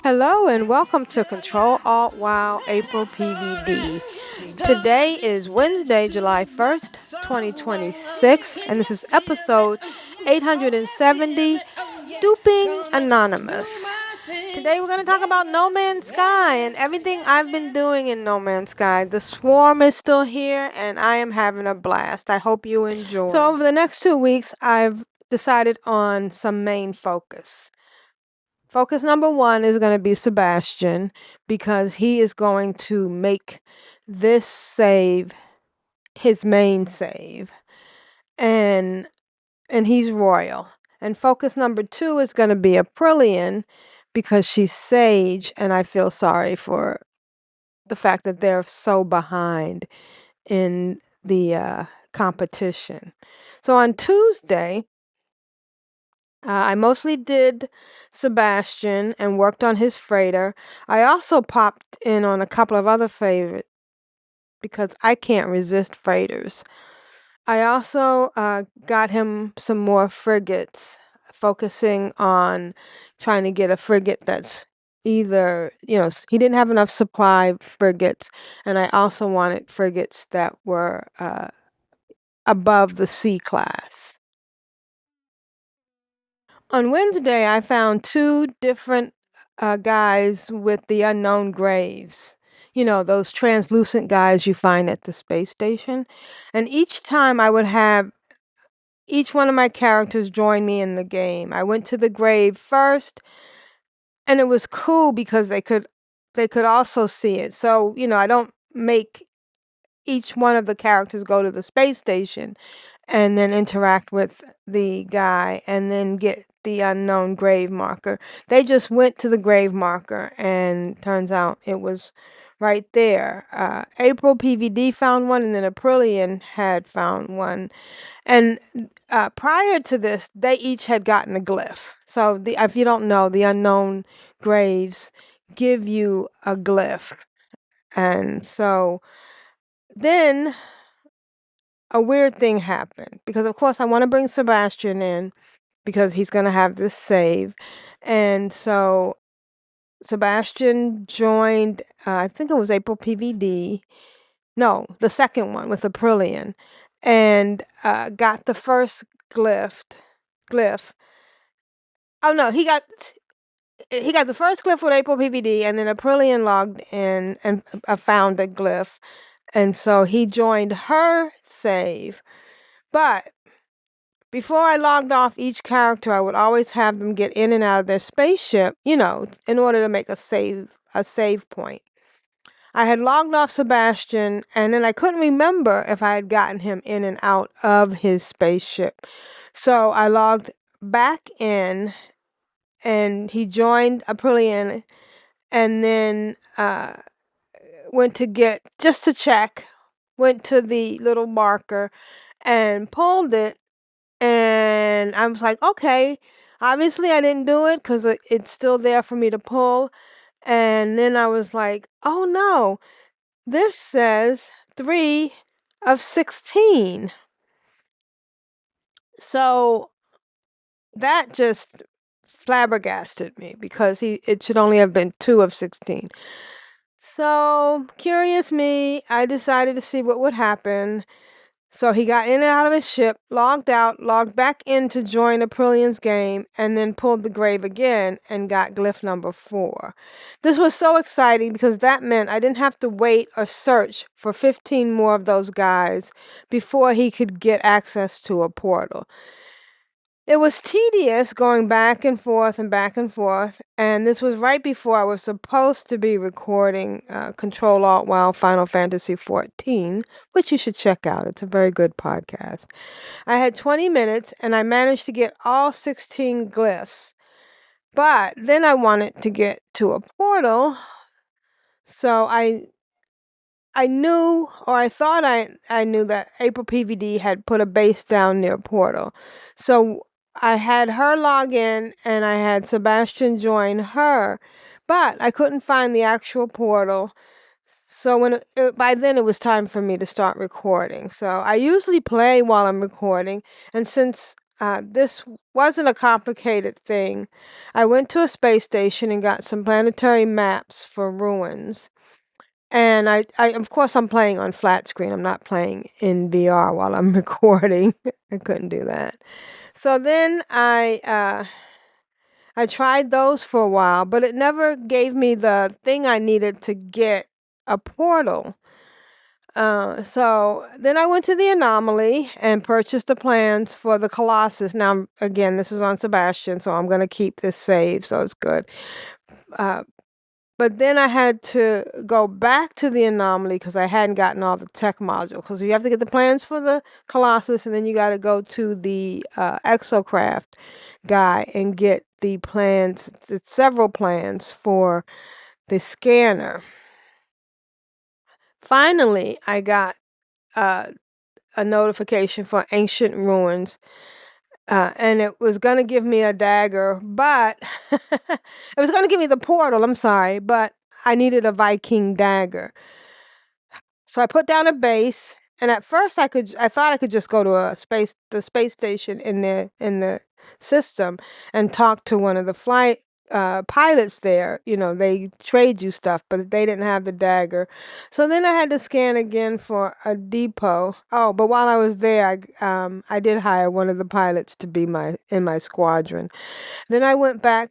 Hello and welcome to Control Alt WoW AprilPvd. Today is Wednesday, July 1st, 2026, and this is episode 870, Duping Anonymous. Today we're going to talk about No Man's Sky and everything I've been doing in No Man's Sky. The swarm is still here and I am having a blast. I hope you enjoy. So over the next 2 weeks, I've decided on some main focus. Focus number 1 is going to be Sebastian because he is going to make this save his main save. And he's royal. And focus number 2 is going to be Aprillian because she's sage and I feel sorry for the fact that they're so behind in the competition. So on Tuesday, I mostly did Sebastian and worked on his freighter. I also popped in on a couple of other favorites because I can't resist freighters. I also got him some more frigates, focusing on trying to get a frigate that's either, he didn't have enough supply frigates, and I also wanted frigates that were above the C class. On Wednesday, I found 2 different guys with the unknown graves. Those translucent guys you find at the space station. And each time I would have each one of my characters join me in the game. I went to the grave first, and it was cool because they could also see it. So, I don't make each one of the characters go to the space station and then interact with the guy and then get the unknown grave marker. They just went to the grave marker and turns out it was right there. AprilPvd found one and then Aprillian had found one. And prior to this, they each had gotten a glyph. So if you don't know, the unknown graves give you a glyph. And so then a weird thing happened because, of course, I want to bring Sebastian in because he's going to have this save. And so Sebastian joined, I think it was AprilPvd. No, the second one with Aprillian, and got the first glyph. Oh no, he got the first glyph with AprilPvd, and then Aprillian logged in and found the glyph. And so he joined her save. But before I logged off each character, I would always have them get in and out of their spaceship, in order to make a save point. I had logged off Sebastian, and then I couldn't remember if I had gotten him in and out of his spaceship. So I logged back in, and he joined Aprillian, and then went to check, went to the little marker and pulled it, and I was like, okay, obviously I didn't do it because it's still there for me to pull. And then I was like, oh no, this says 3 of 16. So that just flabbergasted me because it should only have been 2 of 16. So, curious me, I decided to see what would happen. So he got in and out of his ship, logged out, logged back in to join Aprillian's game, and then pulled the grave again and got glyph number 4. This was so exciting because that meant I didn't have to wait or search for 15 more of those guys before he could get access to a portal. It was tedious going back and forth, and this was right before I was supposed to be recording Control Alt WoW Final Fantasy XIV, which you should check out. It's a very good podcast. I had 20 minutes, and I managed to get all 16 glyphs, but then I wanted to get to a portal, so I knew, or I thought I knew that AprilPvd had put a base down near portal. So I had her log in and I had Sebastian join her, but I couldn't find the actual portal. So by then it was time for me to start recording. So I usually play while I'm recording, and since this wasn't a complicated thing. I went to a space station and got some planetary maps for ruins. And I of course, I'm playing on flat screen. I'm not playing in VR while I'm recording. I couldn't do that. So then I tried those for a while, but it never gave me the thing I needed to get a portal. So then I went to the Anomaly and purchased the plans for the Colossus. Now, again, this is on Sebastian, so I'm going to keep this saved, so it's good. But then I had to go back to the Anomaly because I hadn't gotten all the tech module. Because you have to get the plans for the Colossus, and then you got to go to the Exocraft guy and get the plans, several plans for the scanner. Finally, I got a notification for Ancient Ruins. And it was going to give me a dagger, but it was going to give me the portal, I'm sorry, but I needed a Viking dagger. So I put down a base, and at first I thought I could just go to the space station in the system and talk to one of the flight pilots there. You know, they trade you stuff, but they didn't have the dagger. So then I had to scan again for a depot. Oh, but while I was there, I did hire one of the pilots to be in my squadron. Then I went back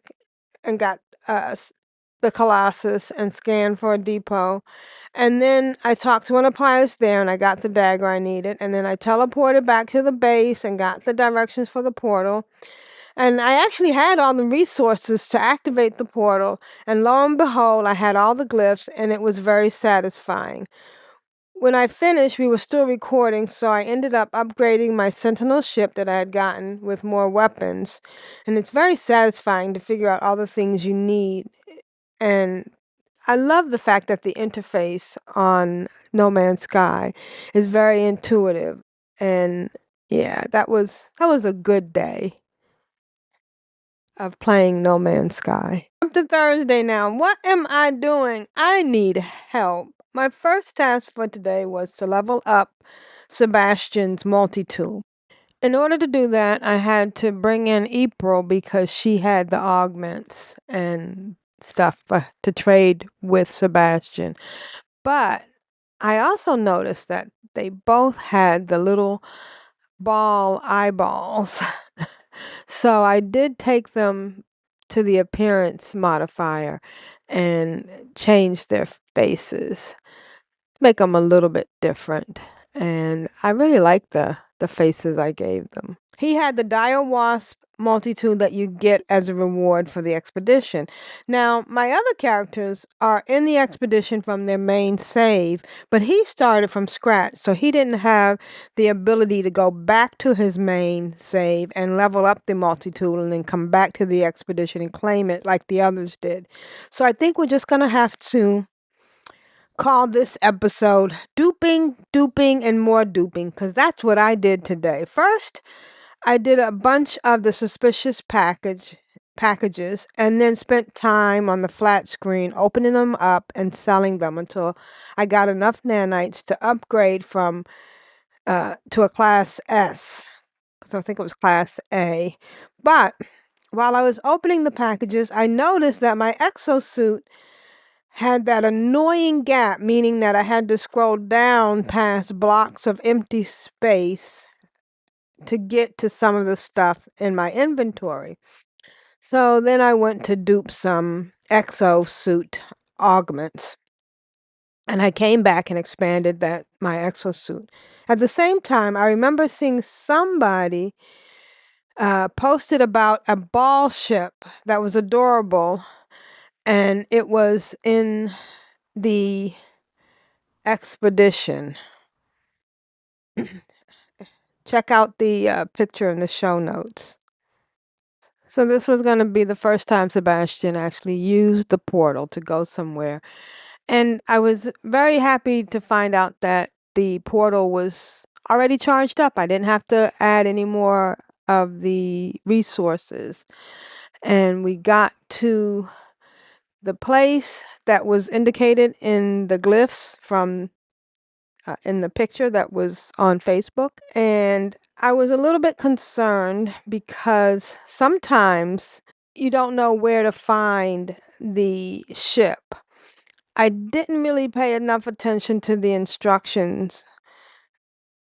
and got the Colossus and scanned for a depot. And then I talked to one of the pilots there and I got the dagger I needed. And then I teleported back to the base and got the directions for the portal. And I actually had all the resources to activate the portal. And lo and behold, I had all the glyphs and it was very satisfying. When I finished, we were still recording, so I ended up upgrading my Sentinel ship that I had gotten with more weapons. And it's very satisfying to figure out all the things you need. And I love the fact that the interface on No Man's Sky is very intuitive. And yeah, that was a good day of playing No Man's Sky. Up to Thursday now. What am I doing? I need help. My first task for today was to level up Sebastian's multi-tool. In order to do that, I had to bring in April because she had the augments and stuff to trade with Sebastian. But I also noticed that they both had the little ball eyeballs. So I did take them to the appearance modifier and change their faces, make them a little bit different. And I really like the faces I gave them. He had the Dire Wasp multi-tool that you get as a reward for the expedition. Now, my other characters are in the expedition from their main save, but he started from scratch, so he didn't have the ability to go back to his main save and level up the multi-tool and then come back to the expedition and claim it like the others did. So I think we're just going to have to call this episode Duping, Duping, and More Duping, because that's what I did today. First, I did a bunch of the suspicious packages and then spent time on the flat screen opening them up and selling them until I got enough nanites to upgrade from to a class S, because I think it was class A. But while I was opening the packages, I noticed that my exosuit had that annoying gap, meaning that I had to scroll down past blocks of empty space to get to some of the stuff in my inventory. So then I went to dupe some exosuit augments. And I came back and expanded my exosuit. At the same time, I remember seeing somebody posted about a ball ship that was adorable, and it was in the expedition. Check out the picture in the show notes. So this was going to be the first time Sebastian actually used the portal to go somewhere. And I was very happy to find out that the portal was already charged up. I didn't have to add any more of the resources. And we got to the place that was indicated in the glyphs from in the picture that was on Facebook. And I was a little bit concerned because sometimes you don't know where to find the ship. I didn't really pay enough attention to the instructions,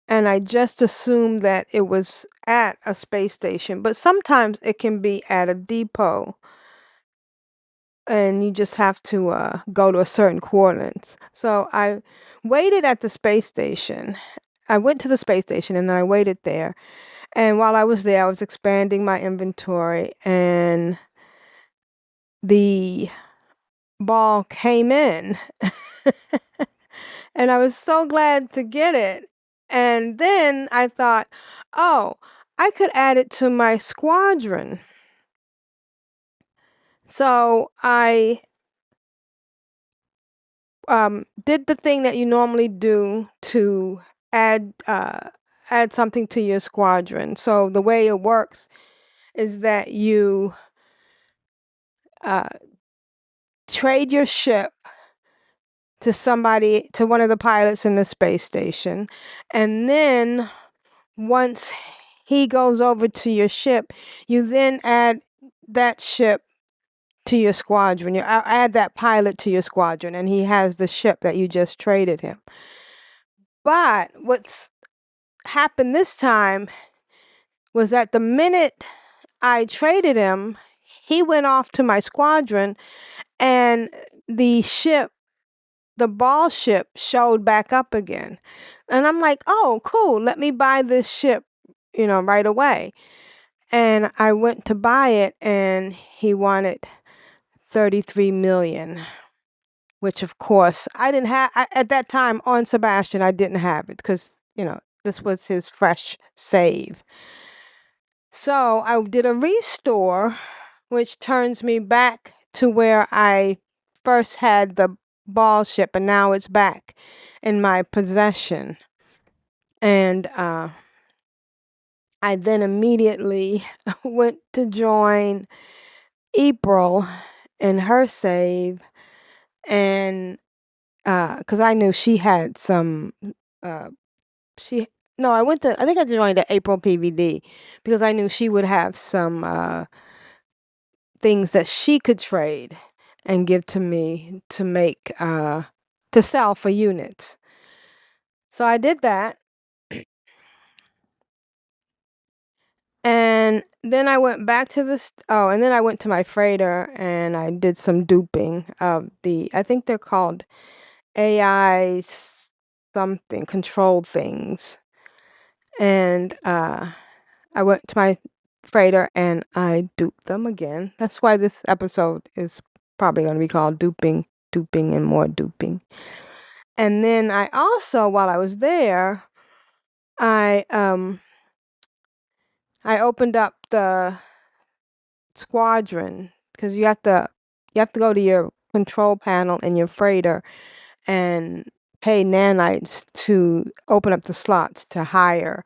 and I just assumed that it was at a space station. But sometimes it can be at a depot, and you just have to go to a certain coordinates. So I waited at the space station. I went to the space station and then I waited there. And while I was there, I was expanding my inventory, and the ball came in. And I was so glad to get it. And then I thought, oh, I could add it to my squadron. So I did the thing that you normally do to add add something to your squadron. So the way it works is that you uh, trade your ship to one of the pilots in the space station, and then once he goes over to your ship, you then add that ship to your squadron. You add that pilot to your squadron, and he has the ship that you just traded him. But what's happened this time was that the minute I traded him, he went off to my squadron, and the ship, the ball ship, showed back up again. And I'm like, oh, cool, let me buy this ship, right away. And I went to buy it, and he wanted 33 million, which of course I didn't have at that time on Sebastian. I didn't have it because, this was his fresh save. So I did a restore, which turns me back to where I first had the ball ship, and now it's back in my possession. And I then immediately went to join April in her save, and because I knew she had some, she no, I think I joined the AprilPvd because I knew she would have some things that she could trade and give to me to make to sell for units. So I did that. And then I went back to and then I went to my freighter and I did some duping of I think they're called AI something, control things. And I went to my freighter and I duped them again. That's why this episode is probably going to be called Duping, Duping, and More Duping. And then I also, while I was there, I opened up the squadron because you have to go to your control panel in your freighter and pay nanites to open up the slots to hire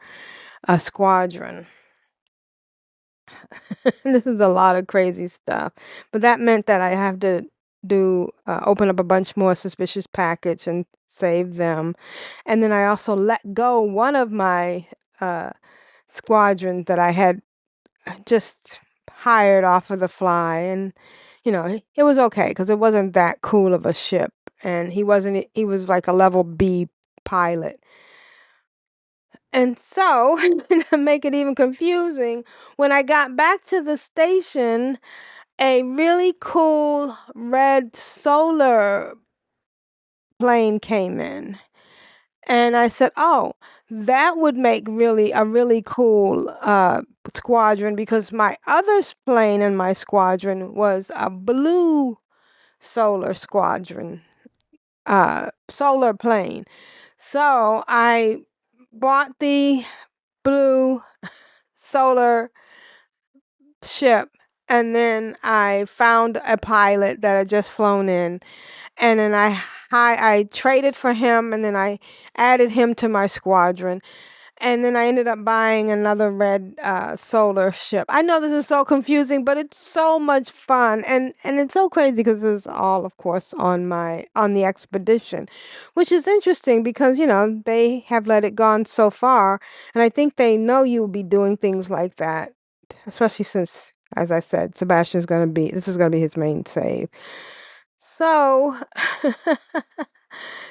a squadron. This is a lot of crazy stuff, but that meant that I have to open up a bunch more suspicious packets and save them. And then I also let go one of my squadrons that I had just hired off of the fly, and it was okay because it wasn't that cool of a ship, and he was like a level B pilot. And so, to make it even confusing, when I got back to the station, a really cool red solar plane came in. And I said, oh, that would make a really cool squadron, because my other plane in my squadron was a blue solar squadron, solar plane. So I bought the blue solar ship, and then I found a pilot that had just flown in, and then I traded for him, and then I added him to my squadron, And then I ended up buying another red solar ship. I know this is so confusing, but it's so much fun, and it's so crazy because it's all, of course, on the expedition, which is interesting because they have let it gone so far, and I think they know you'll be doing things like that, especially since, as I said, this is gonna be his main save. So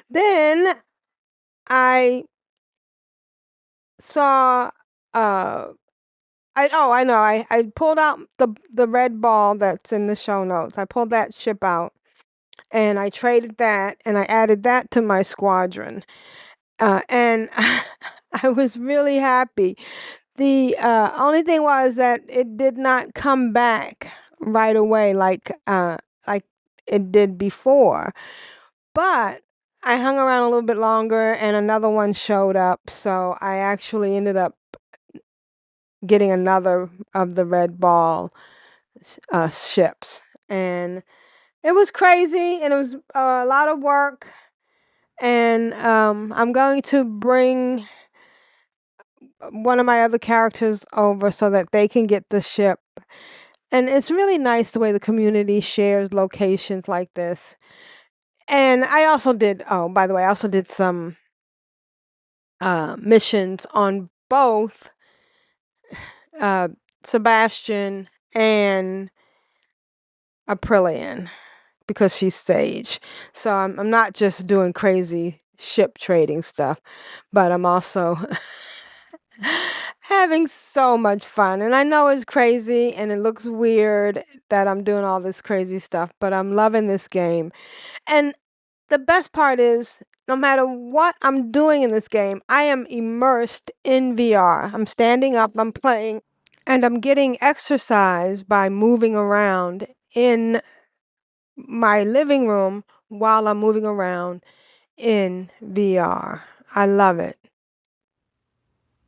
then I saw I know. I pulled out the red ball that's in the show notes. I pulled that ship out and I traded that and I added that to my squadron. And I was really happy. The only thing was that it did not come back right away like it did before. But I hung around a little bit longer and another one showed up, so I actually ended up getting another of the red ball ships, and it was crazy and it was a lot of work. And I'm going to bring one of my other characters over so that they can get the ship. And it's really nice the way the community shares locations like this. And I also did, oh, by the way, I also did some missions on both Sebastian and Aprillian because she's Sage. So I'm not just doing crazy ship trading stuff, but I'm also having so much fun. And I know it's crazy and it looks weird that I'm doing all this crazy stuff, but I'm loving this game. And the best part is, no matter what I'm doing in this game, I am immersed in VR. I'm standing up, I'm playing, and I'm getting exercise by moving around in my living room while I'm moving around in VR. I love it.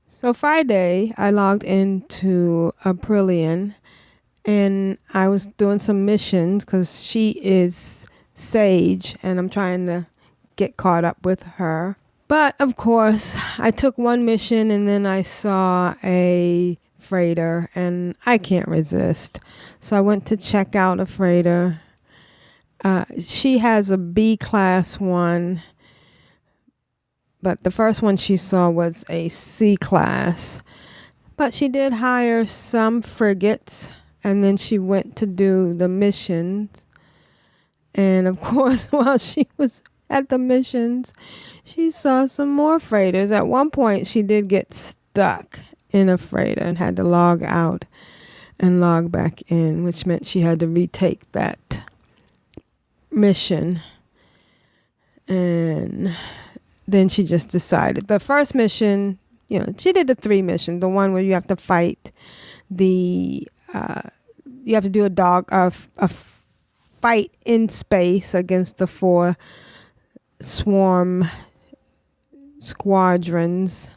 So Friday, I logged into Aprillian and I was doing some missions because she is Sage and I'm trying to get caught up with her. But of course, I took one mission and then I saw a freighter and I can't resist. So I went to check out a freighter. She has a B class one, but the first one she saw was a C class. But she did hire some frigates, and then she went to do the missions. And of course, while she was at the missions, she saw some more freighters. At one point, she did get stuck in a freighter and had to log out and log back in, which meant she had to retake that mission. And then she just decided the first mission, she did the 3 missions, the one where you have to fight you have to do a fight in space against the 4 swarm squadrons.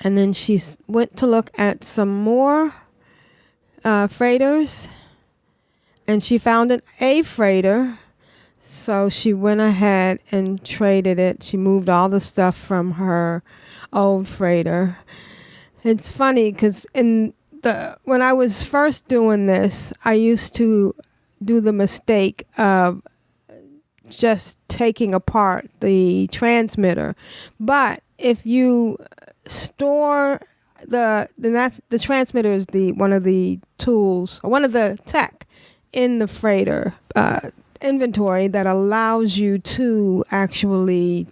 And then she went to look at some more freighters, and she found an A freighter. So she went ahead and traded it. She moved all the stuff from her old freighter. It's funny because when I was first doing this, I used to do the mistake of just taking apart the transmitter. But if you store the transmitter is one of the tools, or one of the tech in the freighter inventory that allows you to actually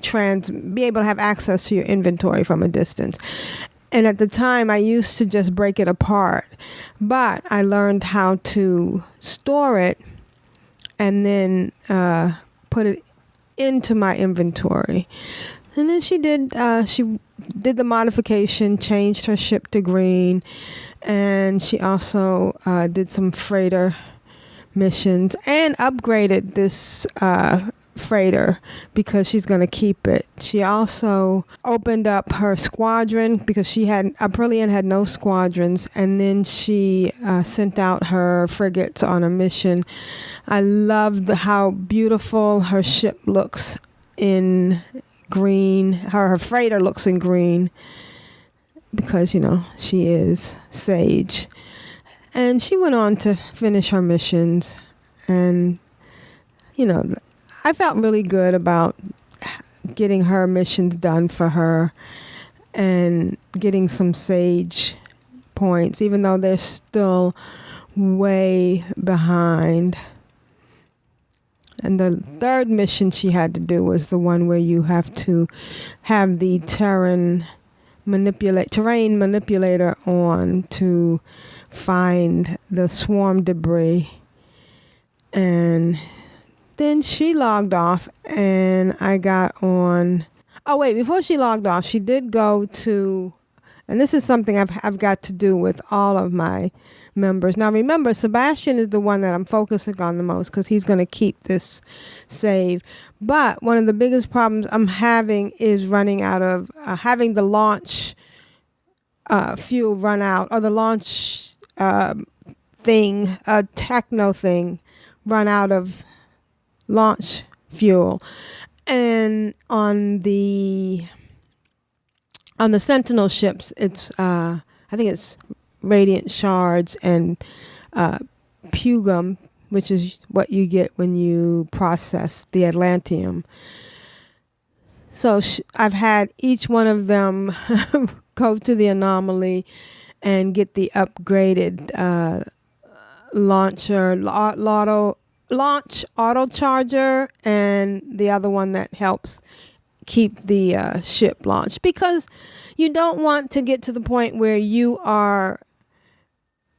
be able to have access to your inventory from a distance. And at the time, I used to just break it apart, but I learned how to store it and then put it into my inventory. And then she did the modification, changed her ship to green, and she also did some freighter missions and upgraded this freighter because she's going to keep it. She also opened up her squadron because Aprillian had no squadrons, and then she sent out her frigates on a mission. I love how beautiful her ship looks in green. Her freighter looks in green because, she is Sage. And she went on to finish her missions. And, I felt really good about getting her missions done for her and getting some Sage points, even though they're still way behind. And the third mission she had to do was the one where you have to have the terrain manipulator on to find the swarm debris. And then she logged off and I got on. Oh wait, before she logged off, she did go to, and this is something I've got to do with all of my members. Now remember, Sebastian is the one that I'm focusing on the most because he's going to keep this save. But one of the biggest problems I'm having is running out of, having the launch fuel run out, or the launch techno thing run out of launch fuel. And on the Sentinel ships, it's I think it's radiant shards and pugum, which is what you get when you process the Atlantium. So I've had each one of them go to the anomaly and get the upgraded launch auto charger, and the other one that helps keep the ship launched, because you don't want to get to the point where you are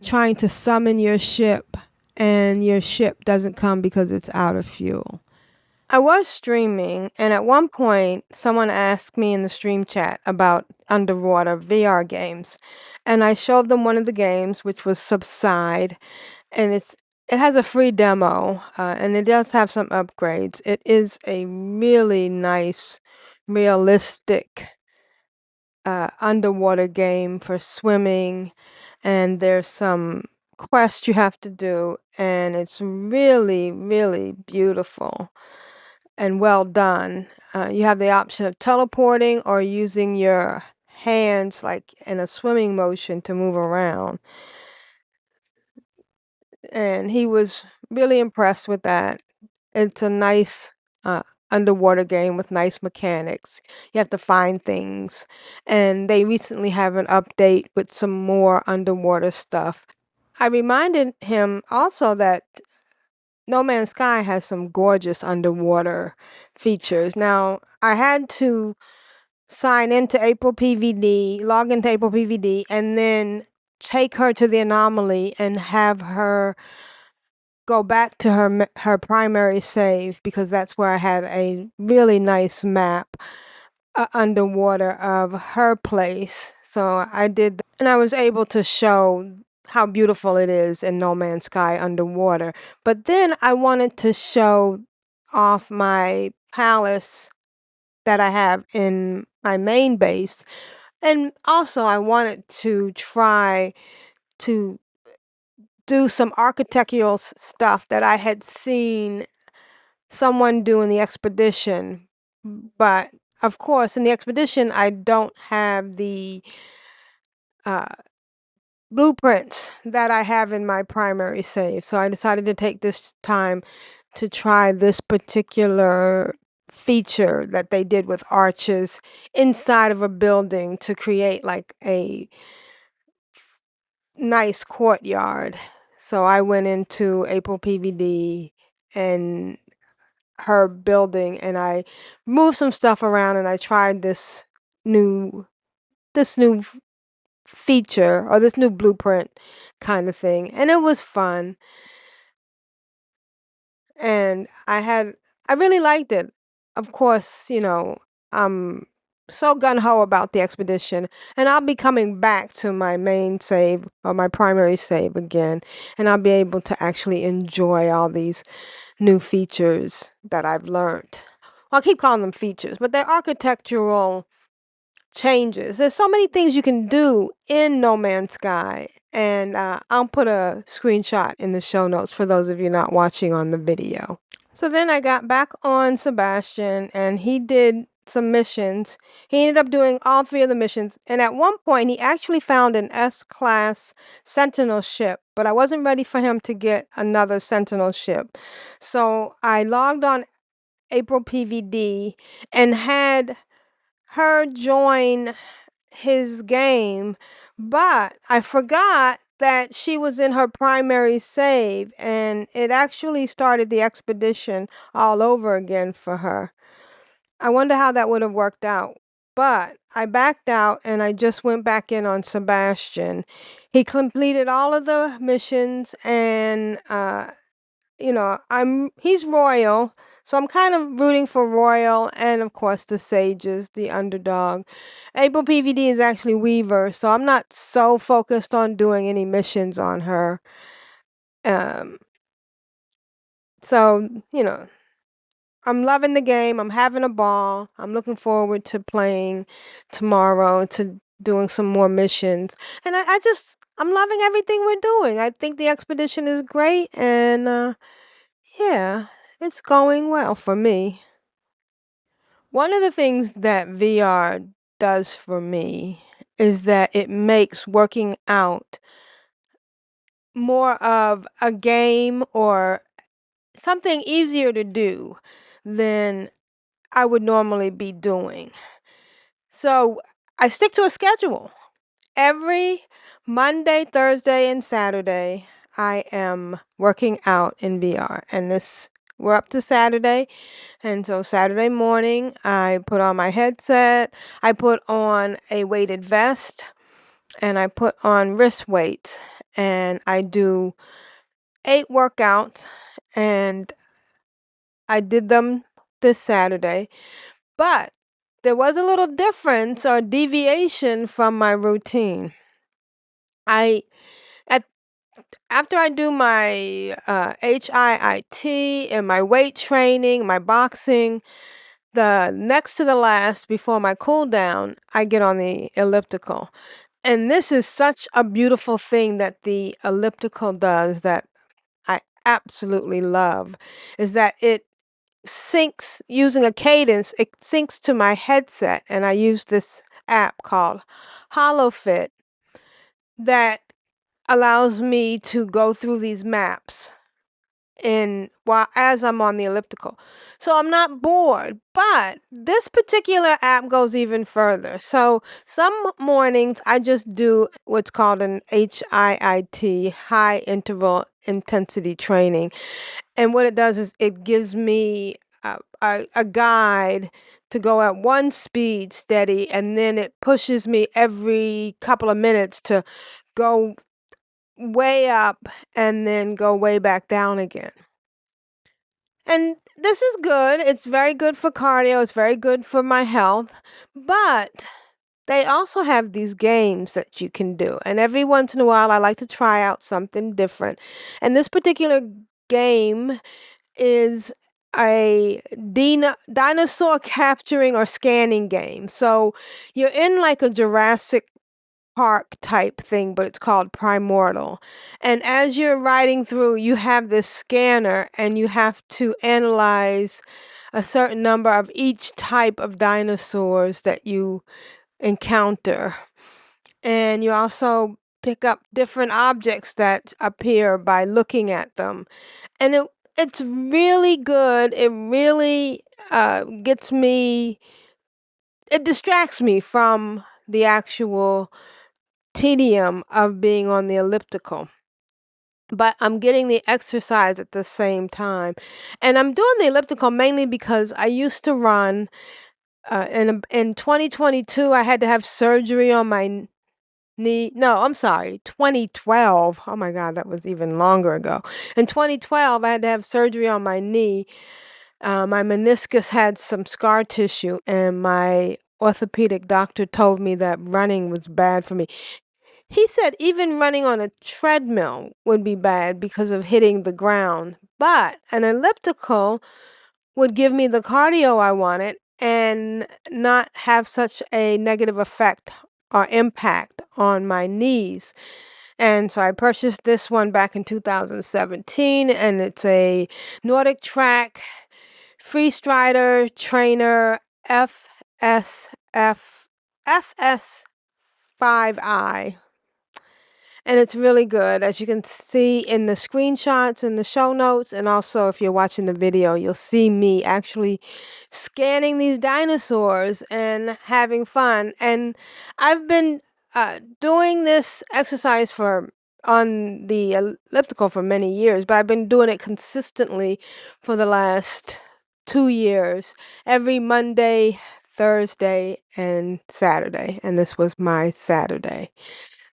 trying to summon your ship and your ship doesn't come because it's out of fuel. I was streaming, and at one point someone asked me in the stream chat about underwater VR games, and I showed them one of the games, which was Subside, and it has a free demo, and it does have some upgrades. It is a really nice, realistic underwater game for swimming, and there's some quests you have to do, and it's really, really beautiful and well done. You have the option of teleporting or using your hands like in a swimming motion to move around. And he was really impressed with that. It's a nice underwater game with nice mechanics. You have to find things. And they recently have an update with some more underwater stuff. I reminded him also that No Man's Sky has some gorgeous underwater features. Now, I had to sign into AprilPvd, log into AprilPvd, and then take her to the anomaly and have her go back to her primary save, because that's where I had a really nice map underwater of her place. So I did, and I was able to show how beautiful it is in No Man's Sky underwater. But then I wanted to show off my palace that I have in my main base. And also I wanted to try to do some architectural stuff that I had seen someone do in the expedition. But of course, in the expedition, I don't have the blueprints that I have in my primary save. So I decided to take this time to try this particular feature that they did with arches inside of a building to create like a nice courtyard. So I went into AprilPvd and her building, and I moved some stuff around, and I tried this new feature, or this new blueprint kind of thing, and it was fun. And I really liked it. Of course, I'm so gung-ho about the expedition, and I'll be coming back to my main save, or my primary save again, and I'll be able to actually enjoy all these new features that I've learned. Well, I keep calling them features, but they're architectural changes. There's so many things you can do in No Man's Sky, and I'll put a screenshot in the show notes for those of you not watching on the video. So then I got back on Sebastian, and he did some missions. He ended up doing all 3 of the missions. And at one point, he actually found an S-class Sentinel ship, but I wasn't ready for him to get another Sentinel ship. So I logged on AprilPvd and had her join his game, but I forgot that she was in her primary save, and it actually started the expedition all over again for her. I wonder how that would have worked out. But I backed out and I just went back in on Sebastian. He completed all of the missions, and he's royal, so I'm kind of rooting for royal, and of course the sages, the underdog. AprilPvd is actually Weaver, so I'm not so focused on doing any missions on her. Um, so I'm loving the game. I'm having a ball. I'm looking forward to playing tomorrow, to doing some more missions, and I'm loving everything we're doing. I think the expedition is great, and yeah, it's going well for me. One of the things that VR does for me is that it makes working out more of a game or something easier to do than I would normally be doing. So I stick to a schedule. Every Monday, Thursday, and Saturday, I am working out in VR. And we're up to Saturday. And so Saturday morning, I put on my headset, I put on a weighted vest, and I put on wrist weights. And I do 8 workouts, and I did them this Saturday. But there was a little difference or deviation from my routine. After I do my HIIT and my weight training, my boxing, the next to the last before my cool down, I get on the elliptical. And this is such a beautiful thing that the elliptical does that I absolutely love, is that it syncs using a cadence, it syncs to my headset. And I use this app called HoloFit that allows me to go through these maps as I'm on the elliptical. So I'm not bored, but this particular app goes even further. So some mornings I just do what's called an HIIT, high interval intensity training. And what it does is it gives me a guide to go at one speed steady, and then it pushes me every couple of minutes to go way up and then go way back down again. And this is good. It's very good for cardio. It's very good for my health. But they also have these games that you can do. And every once in a while, I like to try out something different. And this particular game is a dinosaur capturing or scanning game. So you're in like a Jurassic Park type thing, but it's called Primordial. And as you're riding through, you have this scanner and you have to analyze a certain number of each type of dinosaurs that you encounter. And you also pick up different objects that appear by looking at them. And it's really good. It really it distracts me from the actual tedium of being on the elliptical, but I'm getting the exercise at the same time. And I'm doing the elliptical mainly because I used to run in 2022 I had to have surgery on my knee. No, I'm sorry, 2012. Oh my god, that was even longer ago. In 2012 I had to have surgery on my knee. My meniscus had some scar tissue, and my orthopedic doctor told me that running was bad for me. He said even running on a treadmill would be bad because of hitting the ground, but an elliptical would give me the cardio I wanted and not have such a negative effect or impact on my knees. And so I purchased this one back in 2017, and it's a Nordic Track Freestrider Trainer FS5I. And it's really good, as you can see in the screenshots in the show notes, and also if you're watching the video, you'll see me actually scanning these dinosaurs and having fun. And I've been doing this exercise on the elliptical for many years, but I've been doing it consistently for the last 2 years, every Monday, Thursday, and Saturday. And this was my Saturday.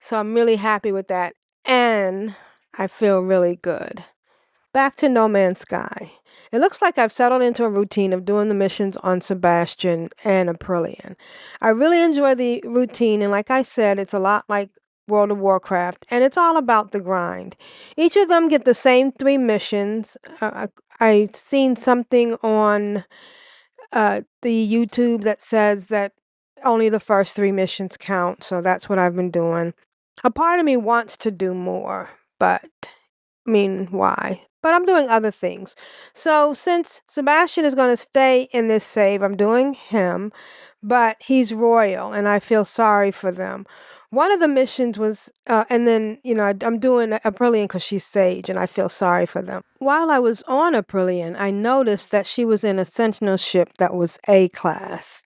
So I'm really happy with that. And I feel really good. Back to No Man's Sky. It looks like I've settled into a routine of doing the missions on Sebastian and Aprillian. I really enjoy the routine, and like I said, it's a lot like World of Warcraft, and it's all about the grind. Each of them get the same 3 missions. I've seen something on the YouTube that says that only the first 3 missions count, so that's what I've been doing. A part of me wants to do more, but I mean, why? But I'm doing other things. So since Sebastian is going to stay in this save, I'm doing him, but he's royal, and I feel sorry for them. One of the missions was, and then, I'm doing Aprillian because she's Sage, and I feel sorry for them. While I was on Aprillian, I noticed that she was in a Sentinel ship that was A class.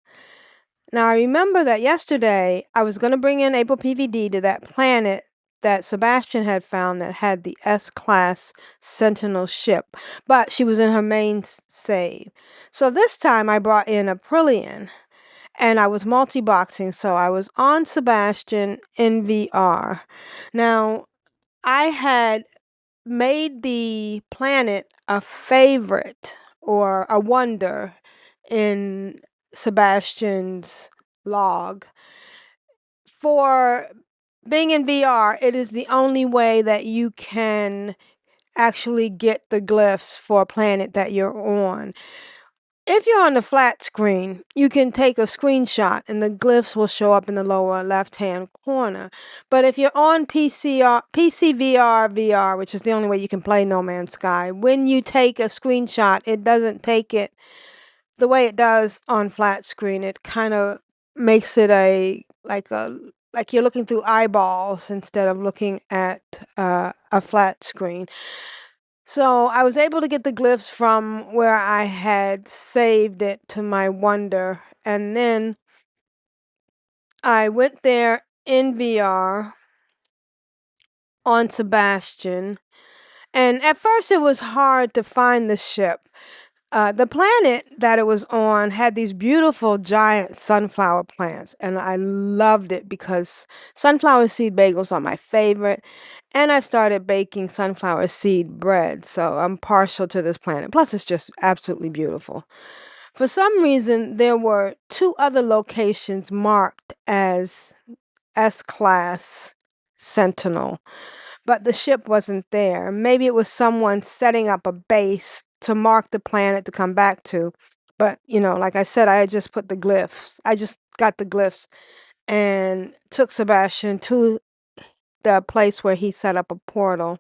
Now, I remember that yesterday I was going to bring in AprilPvd to that planet that Sebastian had found that had the S-class Sentinel ship, but she was in her main save. So this time I brought in Aprillian, and I was multi-boxing, so I was on Sebastian in VR. Now, I had made the planet a favorite or a wonder in Sebastian's log. For being in VR, it is the only way that you can actually get the glyphs for a planet that you're on. If you're on the flat screen, you can take a screenshot and the glyphs will show up in the lower left-hand corner. But if you're on PC VR, which is the only way you can play No Man's Sky, when you take a screenshot, it doesn't take it the way it does on flat screen. It kind of makes it like you're looking through eyeballs instead of looking at a flat screen. So I was able to get the glyphs from where I had saved it to my wonder, and then I went there in VR on Sebastian, and at first it was hard to find the ship. The planet that it was on had these beautiful giant sunflower plants, and I loved it because sunflower seed bagels are my favorite, and I started baking sunflower seed bread, so I'm partial to this planet. Plus, it's just absolutely beautiful. For some reason, there were 2 other locations marked as S-class Sentinel, but the ship wasn't there. Maybe it was someone setting up a base to mark the planet to come back to. But, like I said, I had just put the glyphs. I just got the glyphs and took Sebastian to the place where he set up a portal,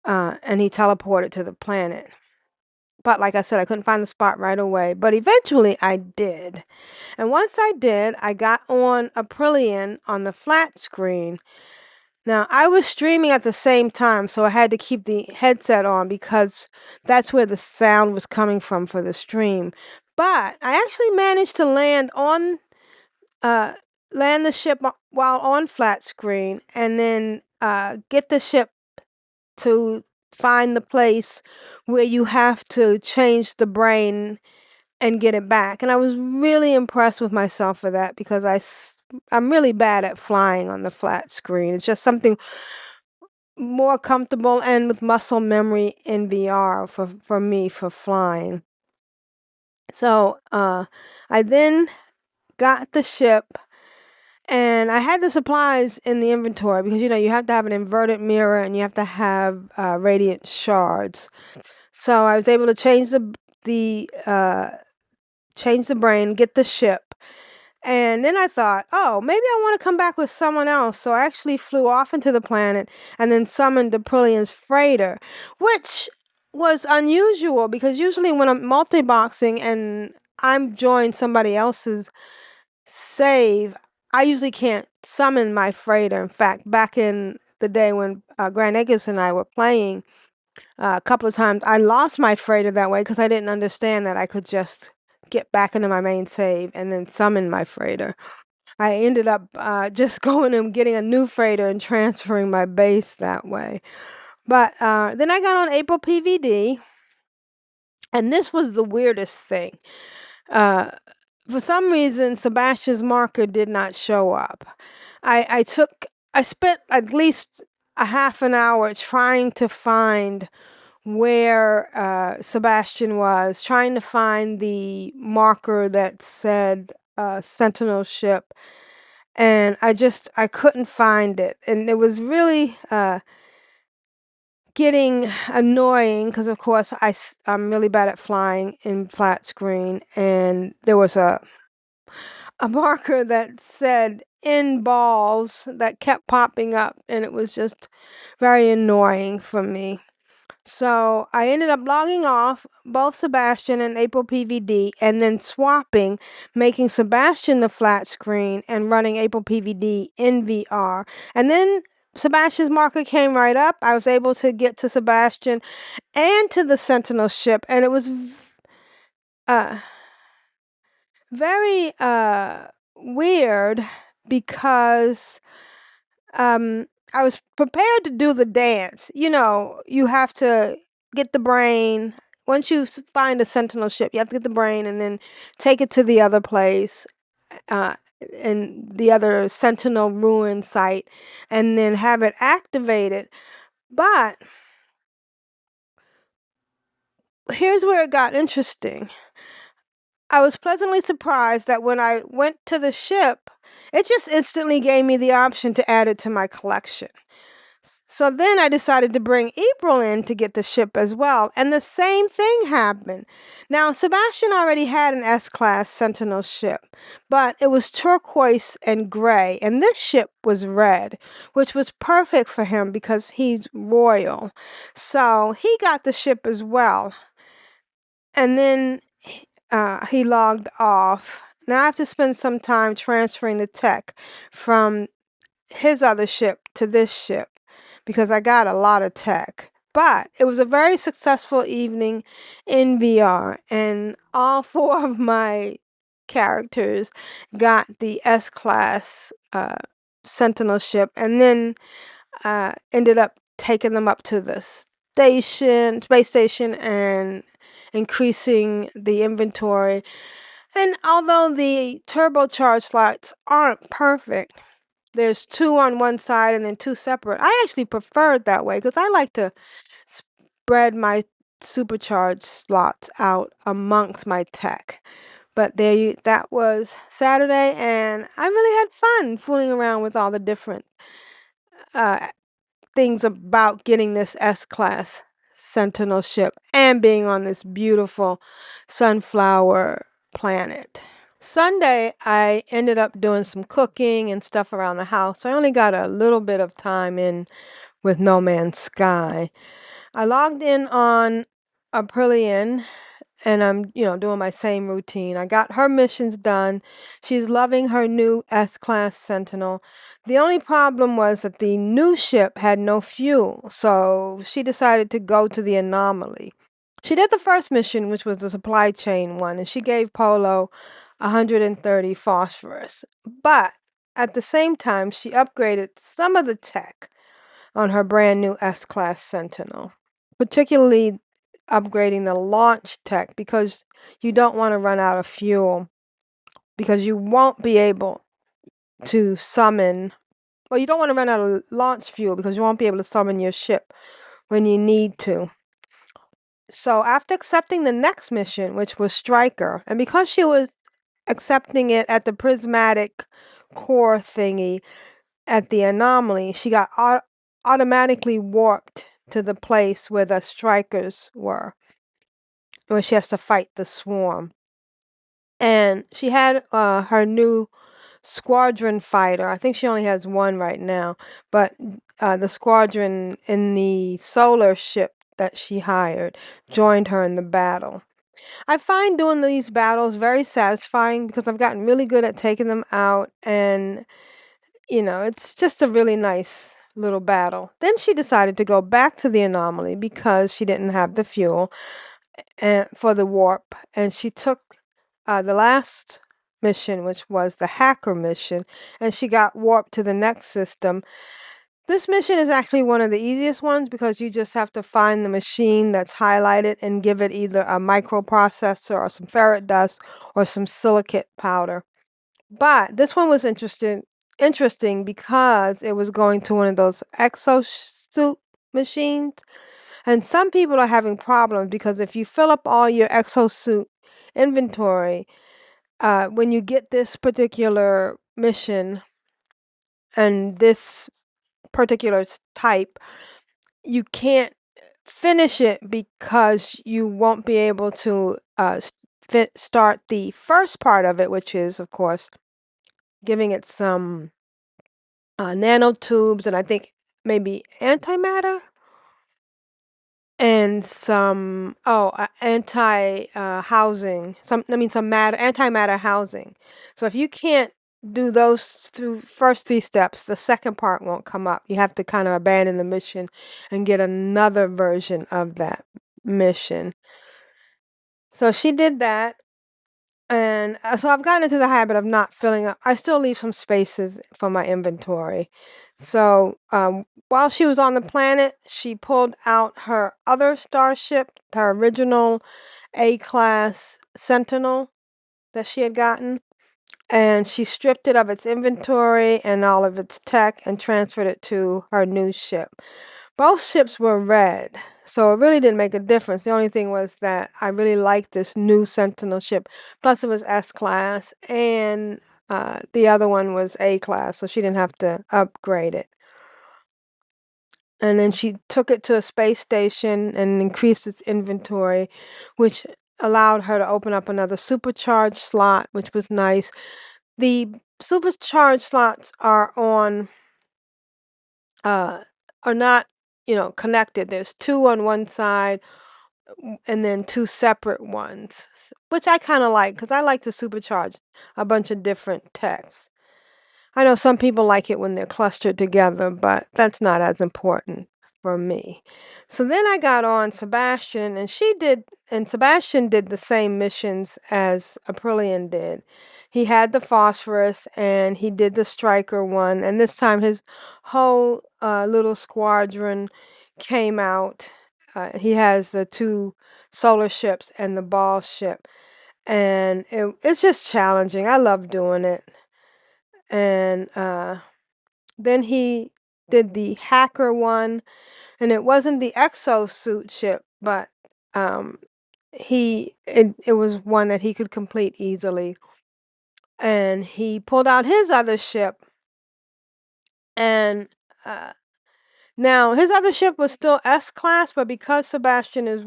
and he teleported to the planet. But like I said, I couldn't find the spot right away. But eventually I did. And once I did, I got on Aprillian on the flat screen. Now, I was streaming at the same time, so I had to keep the headset on because that's where the sound was coming from for the stream. But I actually managed to land the ship while on flat screen, and then get the ship to find the place where you have to change the brain and get it back. And I was really impressed with myself for that because I'm really bad at flying on the flat screen. It's just something more comfortable and with muscle memory in VR for me for flying. So I then got the ship, and I had the supplies in the inventory because you have to have an inverted mirror and you have to have radiant shards. So I was able to change change the brain, get the ship. And then I thought, oh, maybe I want to come back with someone else. So I actually flew off into the planet and then summoned Aprillian's freighter, which was unusual because usually when I'm multi-boxing and I'm joined somebody else's save, I usually can't summon my freighter. In fact, back in the day when Grand Acres and I were playing, a couple of times I lost my freighter that way because I didn't understand that I could just get back into my main save and then summon my freighter. I ended up just going and getting a new freighter and transferring my base that way. But then I got on AprilPvd, and this was the weirdest thing. Uh, for some reason, Sebastian's marker did not show up. I spent at least a half an hour trying to find where Sebastian was, trying to find the marker that said Sentinel ship, and I couldn't find it, and it was really getting annoying because, of course, I'm really bad at flying in flat screen, and there was a marker that said in balls that kept popping up, and it was just very annoying for me. So I ended up logging off both Sebastian and AprilPvd, and then swapping, making Sebastian the flat screen and running AprilPvd in VR. And then Sebastian's marker came right up. I was able to get to Sebastian and to the Sentinel ship, and it was uh, very weird because I was prepared to do the dance. You know, you have to get the brain. Once you find a Sentinel ship, you have to get the brain and then take it to the other place, uh, and the other Sentinel ruin site, and then have it activated. But here's where it got interesting. I was pleasantly surprised that when I went to the ship, it just instantly gave me the option to add it to my collection. So then I decided to bring April in to get the ship as well, and the same thing happened. Now, Sebastian already had an S-class Sentinel ship, but it was turquoise and gray, and this ship was red, which was perfect for him because he's royal. So he got the ship as well, and then he logged off. Now I have to spend some time transferring the tech from his other ship to this ship because I got a lot of tech. But it was a very successful evening in VR, and all four of my characters got the S-class Sentinel ship, and then ended up taking them up to the space station, and increasing the inventory. And although the turbocharged slots aren't perfect, there's two on one side and then two separate. I actually prefer it that way because I like to spread my supercharged slots out amongst my tech. But that was Saturday, and I really had fun fooling around with all the different uh, things about getting this S-class Sentinel ship and being on this beautiful sunflower planet. Sunday, I ended up doing some cooking and stuff around the house. I only got a little bit of time in with No Man's Sky. I logged in on Aprillian, and I'm, doing my same routine. I got her missions done. She's loving her new S-class Sentinel. The only problem was that the new ship had no fuel, so she decided to go to the anomaly. She did the first mission, which was the supply chain one, and she gave Polo 130 phosphorus. But at the same time, she upgraded some of the tech on her brand new S-class Sentinel, particularly upgrading the launch tech because you don't want to run out of fuel, because you won't be able to summon, well, you don't want to run out of launch fuel because you won't be able to summon your ship when you need to. So after accepting the next mission, which was Striker, and because she was accepting it at the prismatic core thingy at the anomaly, she got automatically warped to the place where the strikers were, where she has to fight the swarm. And she had her new squadron fighter. I think she only has one right now, but the squadron in the solar ship that she hired joined her in the battle. I find doing these battles very satisfying because I've gotten really good at taking them out, and it's just a really nice little battle. Then she decided to go back to the anomaly because she didn't have the fuel and for the warp, and she took the last mission, which was the hacker mission, and she got warped to the next system. This mission is actually one of the easiest ones because you just have to find the machine that's highlighted and give it either a microprocessor or some ferret dust or some silicate powder. But this one was interesting because it was going to one of those exosuit machines. And some people are having problems because if you fill up all your exosuit inventory, when you get this particular mission and this particular type, you can't finish it because you won't be able to start the first part of it, which is, of course, giving it some nanotubes and I think maybe antimatter and some anti housing, some matter antimatter housing. So if you can't do those first three steps, the second part won't come up. You have to kind of abandon the mission and get another version of that mission. So she did that, and so I've gotten into the habit of not filling up. I still leave some spaces for my inventory. So while she was on the planet, she pulled out her other starship, her original A-class Sentinel that she had gotten, and she stripped it of its inventory and all of its tech and transferred it to her new ship. Both ships were red, so it really didn't make a difference. The only thing was that I really liked this new Sentinel ship. Plus, it was S-class, and the other one was A-class, so she didn't have to upgrade it. And then she took it to a space station and increased its inventory, which allowed her to open up another supercharged slot, which was nice. The supercharged slots are not connected. There's two on one side and then two separate ones, which I kind of like because I like to supercharge a bunch of different techs. I know some people like it when they're clustered together, but that's not as important for me. So then I got on Sebastian, and Sebastian did the same missions as Aprillian did. He had the phosphorus and he did the striker one, and this time his whole little squadron came out. He has the two solar ships and the ball ship, and it's just challenging. I love doing it. And then he did the hacker one, and it wasn't the exosuit ship, but it was one that he could complete easily. And he pulled out his other ship, and now his other ship was still S-class, but because Sebastian is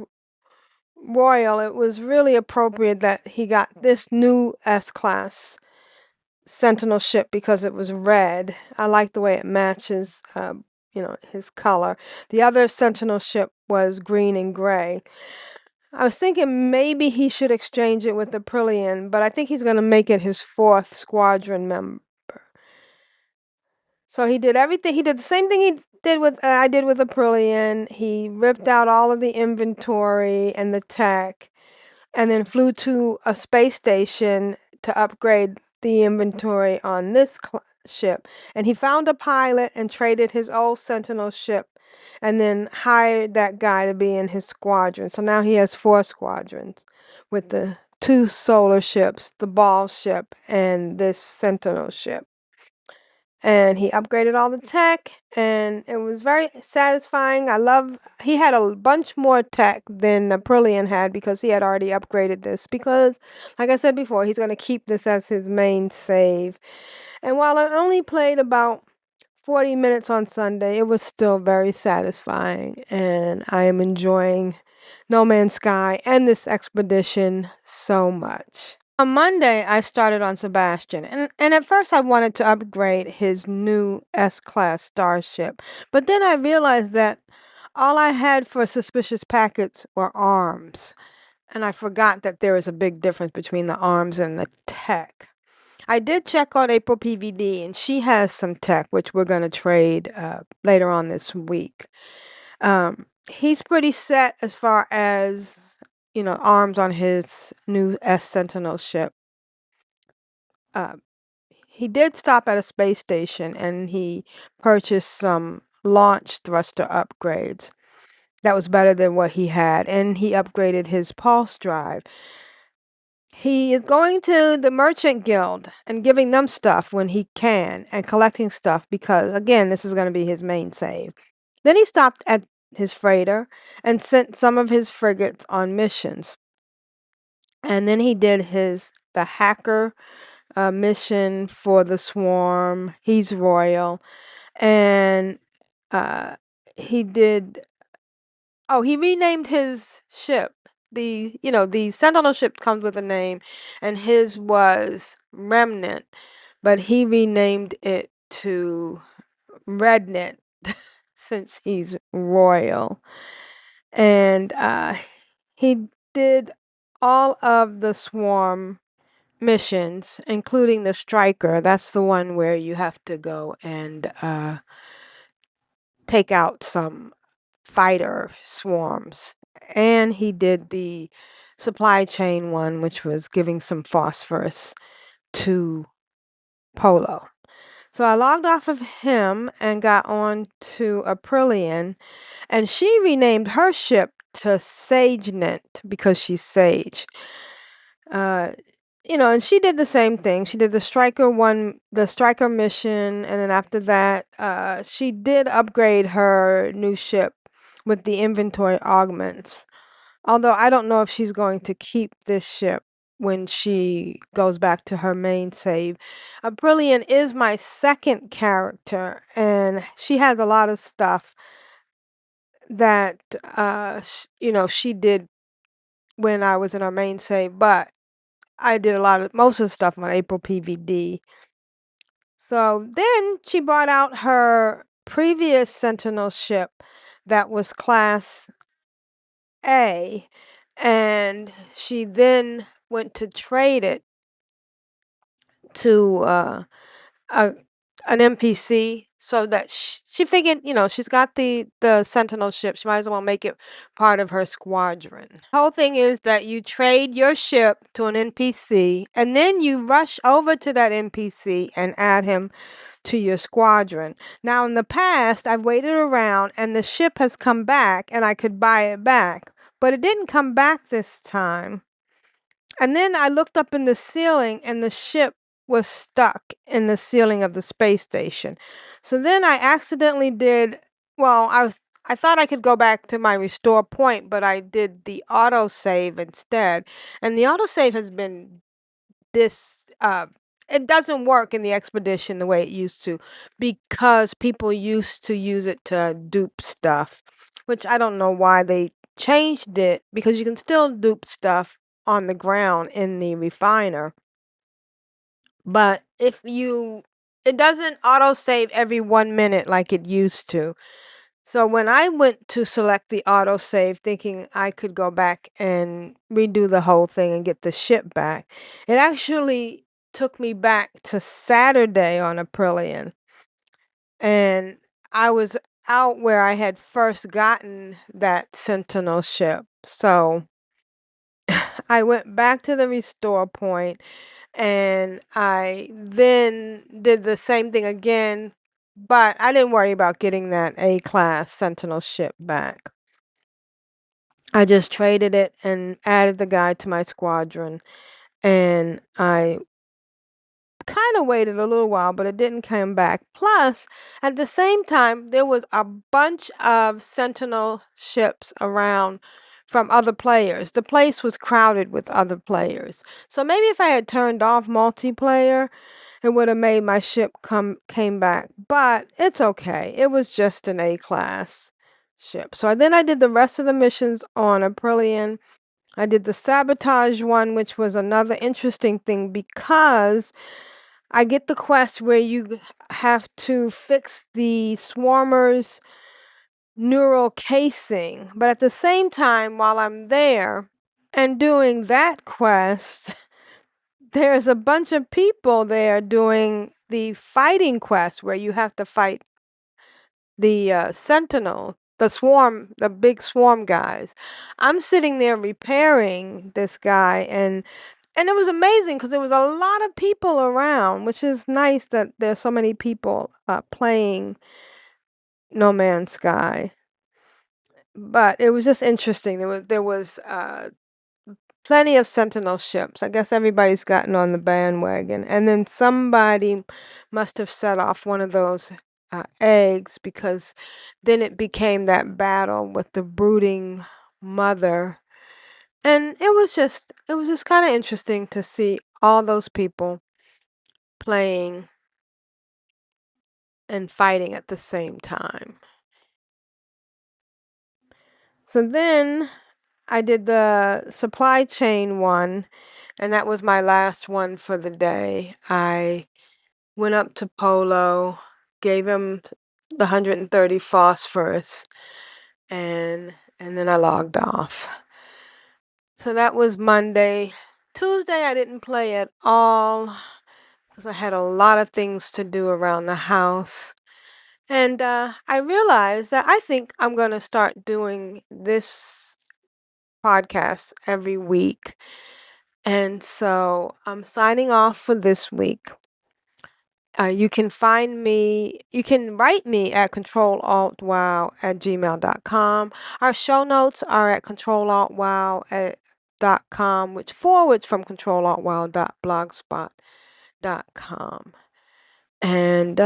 royal, it was really appropriate that he got this new S-class Sentinel ship because it was red. I like the way it matches, his color. The other Sentinel ship was green and gray. I was thinking maybe he should exchange it with the Aprillian, but I think he's going to make it his fourth squadron member. So he did everything. He did the same thing I did with Aprillian. He ripped out all of the inventory and the tech, and then flew to a space station to upgrade the inventory on this ship. And he found a pilot and traded his old Sentinel ship and then hired that guy to be in his squadron. So now he has 4 squadrons with the 2 solar ships, the ball ship, and this Sentinel ship. And he upgraded all the tech, and it was very satisfying. He had a bunch more tech than Aprillian had because he had already upgraded this, because like I said before, he's going to keep this as his main save. And while I only played about 40 minutes on Sunday, it was still very satisfying, and I am enjoying No Man's Sky and this expedition so much. On Monday, I started on Sebastian, and at first I wanted to upgrade his new S-class starship, but then I realized that all I had for suspicious packets were arms, And I forgot that there is a big difference between the arms and the tech. I did check on AprilPvd, and she has some tech, which we're going to trade later on this week. He's pretty set as far as, arms on his new S Sentinel ship. He did stop at a space station, and he purchased some launch thruster upgrades. That was better than what he had, and he upgraded his pulse drive. He is going to the Merchant Guild and giving them stuff when he can and collecting stuff because, again, this is going to be his main save. Then he stopped at his freighter and sent some of his frigates on missions. And then he did the hacker mission for the Swarm. He's royal. And he did. Oh, he renamed his ship. The Sentinel ship comes with a name, and his was Remnant, but he renamed it to Rednet since he's royal. And he did all of the Swarm missions, including the Striker. That's the one where you have to go and take out some fighter swarms. And he did the supply chain one, which was giving some phosphorus to Polo. So I logged off of him and got on to Aprillian, and she renamed her ship to SageNet because she's Sage. And she did the same thing. She did the Striker mission, and then after that, she did upgrade her new ship with the inventory augments. Although I don't know if she's going to keep this ship when she goes back to her main save. Aprillian is my second character, and she has a lot of stuff that she did when I was in her main save, but I did most of the stuff on AprilPvd. So then she brought out her previous Sentinel ship that was Class A, and she then went to trade it to a, an NPC so that she figured, she's got the Sentinel ship. She might as well make it part of her squadron. The whole thing is that you trade your ship to an NPC, and then you rush over to that NPC and add him to your squadron. Now, in the past, I've waited around and the ship has come back and I could buy it back, but it didn't come back this time. And then I looked up in the ceiling and the ship was stuck in the ceiling of the space station. So then I accidentally I thought I could go back to my restore point, but I did the autosave instead. And the autosave has been it doesn't work in the expedition the way it used to because people used to use it to dupe stuff, which I don't know why they changed it because you can still dupe stuff on the ground in the refiner. But it doesn't autosave every 1 minute like it used to. So when I went to select the autosave thinking I could go back and redo the whole thing and get the ship back, it actually took me back to Saturday on Aprillian. And I was out where I had first gotten that Sentinel ship. So I went back to the restore point and I then did the same thing again, but I didn't worry about getting that A-class Sentinel ship back. I just traded it and added the guy to my squadron, and I kind of waited a little while, but it didn't come back. Plus, at the same time, there was a bunch of Sentinel ships around from other players. The place was crowded with other players. So maybe if I had turned off multiplayer, it would have made my ship came back. But it's okay. It was just an A-class ship. So then I did the rest of the missions on Aprillian. I did the sabotage one, which was another interesting thing because I get the quest where you have to fix the swarmer's neural casing. But at the same time, while I'm there, And doing that quest, there's a bunch of people there doing the fighting quest where you have to fight the sentinel, the swarm, the big swarm guys. I'm sitting there repairing this guy, and it was amazing because there was a lot of people around, which is nice that there's so many people playing No Man's Sky. But it was just interesting. There was plenty of sentinel ships. I guess everybody's gotten on the bandwagon, and then somebody must have set off one of those eggs, because then it became that battle with the brooding mother. And it was just kind of interesting to see all those people playing and fighting at the same time. So then I did the supply chain one, and that was my last one for the day. I went up to Polo, gave him the 130 phosphorus, and then I logged off. So that was Monday. Tuesday I didn't play at all because I had a lot of things to do around the house. And I realized that I think I'm going to start doing this podcast every week. And so I'm signing off for this week. You can write me at controlaltwow@gmail.com. Our show notes are at controlaltwow.com, which forwards from controlaltwow.blogspot.com. And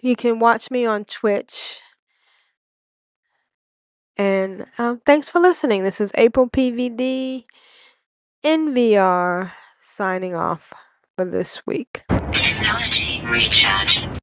you can watch me on Twitch. And thanks for listening. This is AprilPvd in VR signing off for this week. Technology recharge.